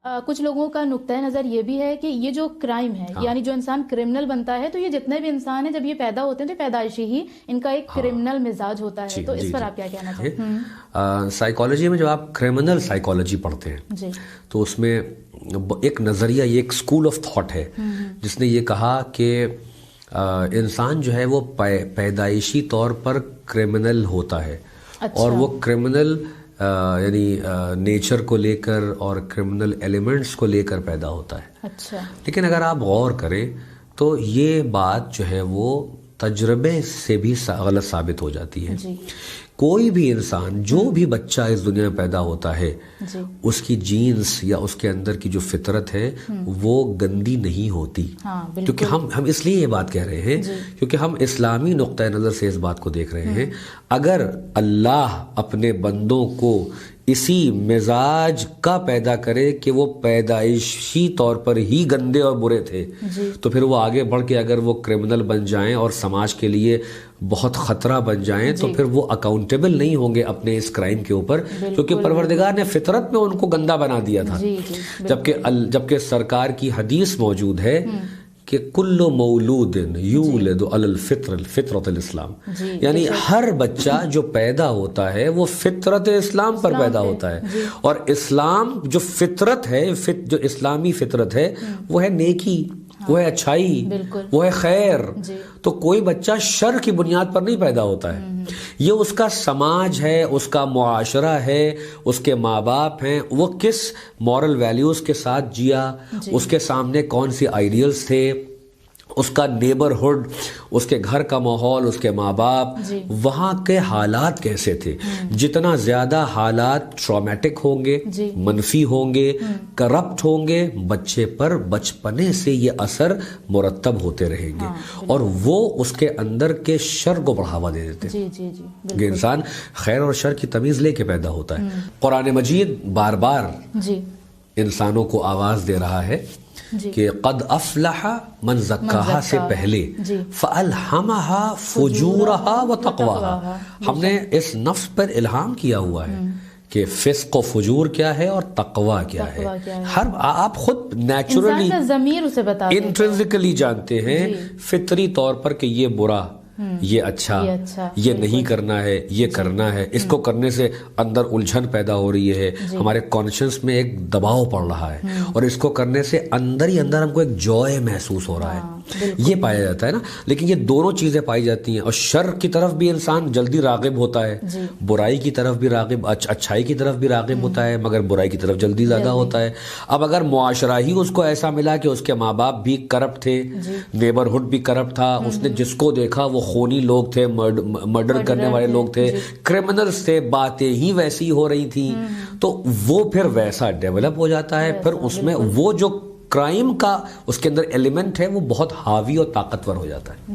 کچھ لوگوں کا نقطۂ نظر یہ بھی ہے کہ یہ جو کرائم ہے یعنی جو انسان کرمنل بنتا ہے تو یہ جتنے بھی انسان ہیں جب یہ پیدا ہوتے ہیں تو پیدائشی ہی ان کا ایک کرمنل مزاج ہوتا ہے، تو اس پر آپ کیا کہنا چاہتے ہیں؟ سائیکالوجی میں جب آپ کرمنل سائیکالوجی پڑھتے ہیں تو اس میں ایک نظریہ، یہ ایک اسکول آف تھاٹ ہے جس نے یہ کہا کہ انسان جو ہے وہ پیدائشی طور پر کرمنل ہوتا ہے، اور وہ کرمنل یعنی نیچر کو لے کر اور کرمنل ایلیمنٹس کو لے کر پیدا ہوتا ہے۔ لیکن اگر آپ غور کریں تو یہ بات جو ہے وہ تجربے سے بھی غلط ثابت ہو جاتی ہے۔ کوئی بھی انسان، جو بھی بچہ اس دنیا میں پیدا ہوتا ہے، اس کی جینز یا اس کے اندر کی جو فطرت ہے وہ گندی نہیں ہوتی، کیونکہ ہم اس لیے یہ بات کہہ رہے ہیں کیونکہ ہم اسلامی نقطۂ نظر سے اس بات کو دیکھ رہے ہیں۔ اگر اللہ اپنے بندوں کو اسی مزاج کا پیدا کرے کہ وہ پیدائشی طور پر ہی گندے اور برے تھے، تو پھر وہ آگے بڑھ کے اگر وہ کرمنل بن جائیں اور سماج کے لیے بہت خطرہ بن جائیں تو پھر وہ اکاؤنٹیبل نہیں ہوں گے اپنے اس کرائم کے اوپر، کیونکہ پروردگار نے فطرت میں ان کو گندا بنا دیا تھا۔ جبکہ سرکار کی حدیث موجود ہے کہ کل مولود یولد علی الفطرۃ الاسلام، یعنی ہر بچہ جو پیدا ہوتا ہے وہ فطرت اسلام پر پیدا ہوتا ہے، اور اسلام جو فطرت ہے، جو اسلامی فطرت ہے وہ ہے نیکی، وہ ہے اچھائی، وہ ہے خیر۔ تو کوئی بچہ شر کی بنیاد پر نہیں پیدا ہوتا ہے، یہ اس کا سماج ہے، اس کا معاشرہ ہے، اس کے ماں باپ ہیں، وہ کس مورل ویلیوز کے ساتھ جیا، اس کے سامنے کون سی آئیڈیلز تھے، اس کا نیبرہڈ، اس کے گھر کا ماحول، اس کے ماں باپ، وہاں کے حالات کیسے تھے۔ جتنا زیادہ حالات ٹرامیٹک ہوں گے، منفی ہوں گے، کرپٹ ہوں گے، بچے پر بچپنے سے یہ اثر مرتب ہوتے رہیں گے، اور وہ اس کے اندر کے شر کو بڑھاوا دے دیتے ہیں۔ کہ انسان خیر اور شر کی تمیز لے کے پیدا ہوتا ہے۔ قرآن مجید بار بار انسانوں کو آواز دے رہا ہے کہ قد افلح من زکاہا سے پہلے فالہمہا فجورہا وتقواہا، ہم نے اس نفس پر الہام کیا ہوا ہے کہ فسق و فجور کیا ہے اور تقوی کیا ہے۔ ہر آپ خود نیچرلی انٹرنسکلی جانتے ہیں فطری طور پر کہ یہ برا، یہ اچھا، یہ نہیں کرنا ہے، یہ کرنا ہے۔ اس کو کرنے سے اندر الجھن پیدا ہو رہی ہے، ہمارے کانشنس میں ایک دباؤ پڑ رہا ہے، اور اس کو کرنے سے اندر ہی اندر ہم کو ایک جوائے محسوس ہو رہا ہے، یہ پایا جاتا ہے نا۔ لیکن یہ دونوں چیزیں پائی جاتی ہیں، اور شر کی طرف بھی انسان جلدی راغب ہوتا ہے، برائی کی طرف بھی راغب، اچھائی کی طرف بھی راغب ہوتا ہے، مگر برائی کی طرف جلدی زیادہ ہوتا ہے۔ اب اگر معاشرہ ہی اس کو ایسا ملا کہ اس کے ماں باپ بھی کرپٹ تھے، نیبرہڈ بھی کرپٹ تھا، اس نے جس کو دیکھا وہ خونی لوگ تھے، مرڈر کرنے والے لوگ تھے، کرمنلز تھے، باتیں ہی ویسی ہو رہی تھیں، تو وہ پھر ویسا ڈیولپ ہو جاتا ہے۔ پھر اس میں وہ جو کرائم کا اس کے اندر ایلیمنٹ ہے وہ بہت حاوی اور طاقتور ہو جاتا ہے۔